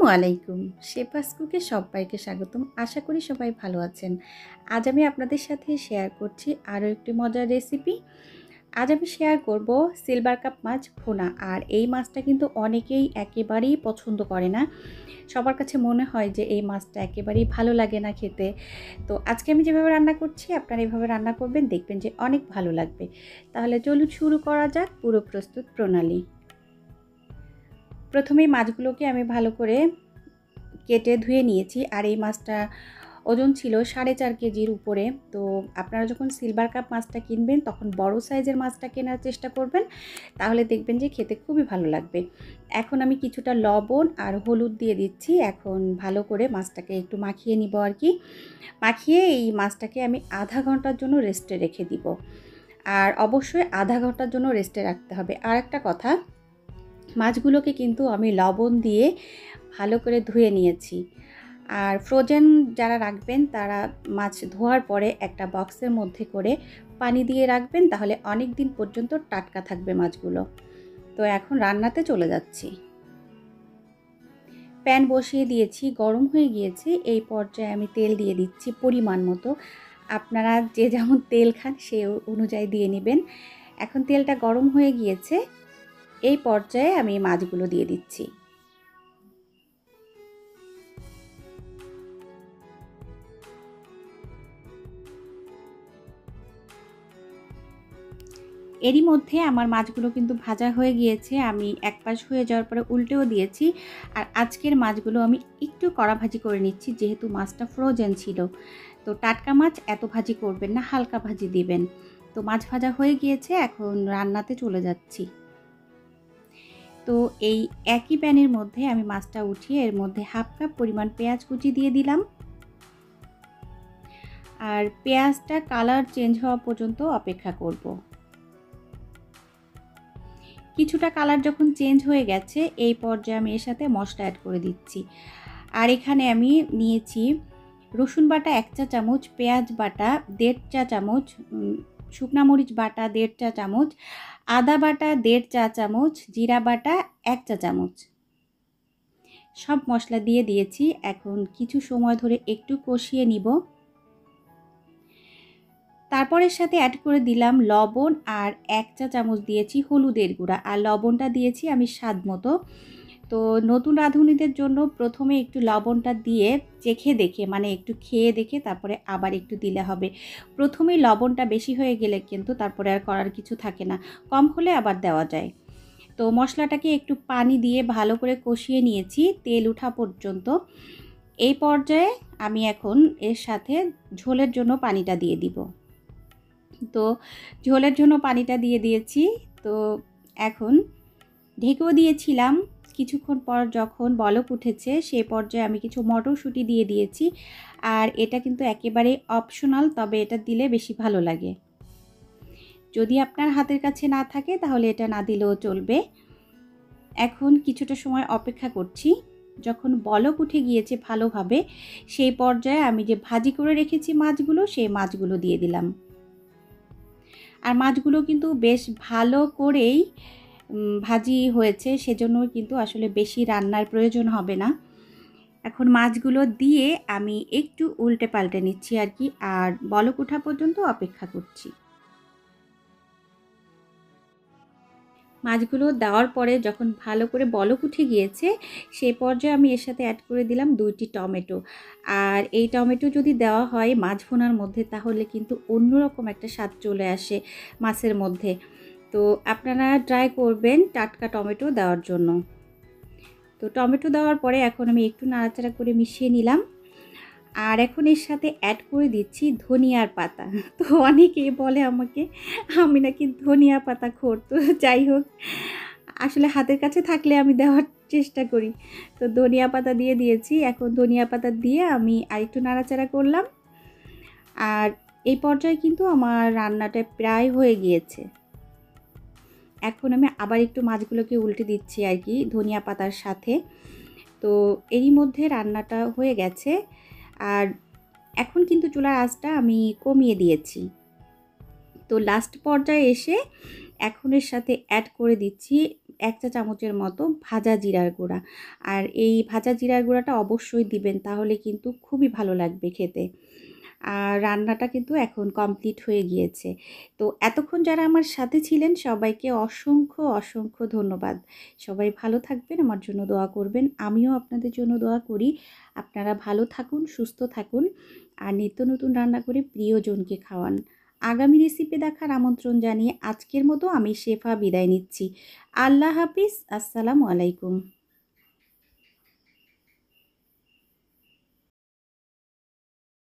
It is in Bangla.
আসসালামু আলাইকুম। শেফাস কুকে সবাইকে স্বাগতম। আশা করি সবাই ভালো আছেন। আজ আমি আপনাদের সাথে শেয়ার করছি আরও একটি মজার রেসিপি। আজ আমি শেয়ার করব সিলভার কাপ মাছ ভুনা। আর এই মাছটা কিন্তু অনেকেই একেবারেই পছন্দ করে না। সবার কাছে মনে হয় যে এই মাছটা একেবারেই ভালো লাগে না খেতে। তো আজকে আমি যেভাবে রান্না করছি আপনারা এইভাবে রান্না করবেন, দেখবেন যে অনেক ভালো লাগবে। তাহলে চলুন শুরু করা যাক পুরো প্রস্তুত প্রণালী। প্রথমেই মাছগুলোকে আমি ভালো করে কেটে ধুয়ে নিয়েছি। আর এই মাছটা ওজন ছিল 4.5 কেজির উপরে। তো আপনারা যখন সিলভার কাপ মাছটা কিনবেন তখন বড় সাইজের মাছটা কেনার চেষ্টা করবেন, তাহলে দেখবেন যে খেতে খুবই ভালো লাগবে। এখন আমি কিছুটা লবণ আর হলুদ দিয়ে দিচ্ছি। এখন ভালো করে মাছটাকে একটু মাখিয়ে নিব আর কি। মাখিয়ে এই মাছটাকে আমি আধা ঘন্টার জন্য রেস্টে রেখে দিব। আর অবশ্যই আধা ঘন্টার জন্য রেস্টে রাখতে হবে। আর একটা কথা, মাছগুলোকে কিন্তু আমি লবণ দিয়ে ভালো করে ধুয়ে নিয়েছি। আর ফ্রোজেন যারা রাখবেন তারা মাছ ধোয়ার পরে একটা বক্সের মধ্যে করে পানি দিয়ে রাখবেন, তাহলে অনেক দিন পর্যন্ত টাটকা থাকবে মাছগুলো। তো এখন রান্নাতে চলে যাচ্ছি। প্যান বসিয়ে দিয়েছি, গরম হয়ে গিয়েছে। এই পর্যায়ে আমি তেল দিয়ে দিচ্ছি পরিমাণ মতো। আপনারা যে যেমন তেল খান সেই অনুযায়ী দিয়ে নেবেন। এখন তেলটা গরম হয়ে গিয়েছে, এই পর্যায়ে আমি মাছগুলো দিয়ে দিচ্ছি। এরই মধ্যে আমার মাছগুলো কিন্তু ভাজা হয়ে গিয়েছে। আমি এক পাশ হয়ে যাওয়ার পরে উল্টেও দিয়েছি। আর আজকের মাছগুলো আমি একটু কড়া ভাজি করে নিচ্ছি, যেহেতু মাছটা ফ্রোজেন ছিল। তো টাটকা মাছ এত ভাজি করবেন না, হালকা ভাজি দিবেন। তো মাছ ভাজা হয়ে গিয়েছে, এখন রান্নাতে চলে যাচ্ছি। তো এই একই প্যানের মধ্যে আমি মাছটা উঠিয়ে এর মধ্যে হাফ কাপ পরিমাণ পেঁয়াজ কুচি দিয়ে দিলাম। আর পেঁয়াজটা কালার চেঞ্জ হওয়া পর্যন্ত অপেক্ষা করব। কিছুটা কালার যখন চেঞ্জ হয়ে গেছে, এই পর্যায়ে আমি এর সাথে মশলা অ্যাড করে দিচ্ছি। আর এখানে আমি নিয়েছি রসুন বাটা 1 চা চামচ, পেঁয়াজ বাটা 1.5 চা চামচ, শুকনা মরিচ বাটা 1.5 চা চামচ, আদা বাটা 1.5 চা চামচ, জিরা বাটা 1 চা চামচ। সব মশলা দিয়ে দিয়েছি। এখন কিছু সময় ধরে একটু কষিয়ে নিব। তারপর এর সাথে অ্যাড করে দিলাম লবণ আর 1 চা চামচ দিয়েছি হলুদের গুঁড়া। আর লবণটা দিয়েছি আমি স্বাদ মতো। তো নতুন রাঁধুনিদের জন্য প্রথমে একটু লবণটা দিয়ে চেখে দেখে, মানে একটু খেয়ে দেখে তারপরে আবার একটু দিলে হবে। প্রথমেই লবণটা বেশি হয়ে গেলে কিন্তু তারপরে আর করার কিছু থাকে না, কম হলে আবার দেওয়া যায়। তো মশলাটাকে একটু পানি দিয়ে ভালো করে কষিয়ে নিয়েছি তেল ওঠা পর্যন্ত। এই পর্যায়ে আমি এখন এর সাথে ঝোলের জন্য পানিটা দিয়ে দিব। তো ঝোলের জন্য পানিটা দিয়ে দিয়েছি। তো এখন ঢেকেও দিয়েছিলাম। কিছুক্ষণ পর যখন বলক উঠেছে সেই পর্যায়ে আমি কিছু মটরশুঁটি দিয়ে দিয়েছি। আর এটা কিন্তু একেবারে অপশনাল, তবে এটা দিলে বেশি ভালো লাগে। যদি আপনার হাতের কাছে না থাকে তাহলে এটা না দিলেও চলবে। এখন কিছুটা সময় অপেক্ষা করছি। যখন বলক উঠে গিয়েছে ভালোভাবে, সেই পর্যায়ে আমি যে ভাজি করে রেখেছি মাছগুলো, সেই মাছগুলো দিয়ে দিলাম। আর মাছগুলো কিন্তু বেশ ভালো করেই ভাজি হয়েছে, সেজন্য কিন্তু আসলে বেশি রান্নার প্রয়োজন হবে না। এখন মাছগুলো দিয়ে আমি একটু উল্টে পাল্টে নিচ্ছি আর কি, আর বলক ওঠা পর্যন্ত অপেক্ষা করছি। মাছগুলো দেওয়ার পরে যখন ভালো করে বলক উঠে গিয়েছে, সেই পর্যায়ে আমি এর সাথে অ্যাড করে দিলাম 2টি টমেটো। আর এই টমেটো যদি দেওয়া হয় মাছ ভুনার মধ্যে, তাহলে কিন্তু অন্যরকম একটা স্বাদ চলে আসে মাছের মধ্যে। তো আপনারা ট্রাই করবেন টাটকা টমেটো দেওয়ার জন্য। তো টমেটো দেওয়ার পরে এখন আমি একটু নাড়াচাড়া করে মিশিয়ে নিলাম। আর এখন এর সাথে অ্যাড করে দিচ্ছি ধনিয়ার পাতা। তো অনেকেই বলে আমাকে আমি নাকি ধনিয়া পাতা খোর। তো যাই হোক, আসলে হাতের কাছে থাকলে আমি দেওয়ার চেষ্টা করি। তো ধনিয়া পাতা দিয়ে দিয়েছি। এখন ধনিয়া পাতা দিয়ে আমি আরেকটু নাড়াচাড়া করলাম। আর এই পর্যায়ে কিন্তু আমার রান্নাটা প্রায় হয়ে গিয়েছে। এখন আমি আবার একটু মাছগুলোকে উল্টে দিচ্ছি আর কি ধনিয়া পাতার সাথে। তো এরই মধ্যে রান্নাটা হয়ে গেছে। আর এখন কিন্তু চুলার আঁচটা আমি কমিয়ে দিয়েছি। তো লাস্ট পর্যায়ে এসে এখন এর সাথে অ্যাড করে দিচ্ছি 1 চা চামচের মতো ভাজা জিরার গুঁড়া। আর এই ভাজা জিরার গুঁড়াটা অবশ্যই দিবেন, তাহলে কিন্তু খুবই ভালো লাগবে খেতে। আর রান্নাটা কিন্তু এখন কমপ্লিট হয়ে গিয়েছে। তো এতক্ষণ যারা আমার সাথে ছিলেন সবাইকে অসংখ্য ধন্যবাদ। সবাই ভালো থাকবেন, আমার জন্য দোয়া করবেন। আমিও আপনাদের জন্য দোয়া করি। আপনারা ভালো থাকুন, সুস্থ থাকুন আর নিত্য নতুন রান্না করে প্রিয়জনকে খাওয়ান। আগামী রেসিপি দেখার আমন্ত্রণ জানিয়ে আজকের মতো আমি শেফা বিদায় নিচ্ছি। আল্লাহ হাফিজ। আসসালামু আলাইকুম।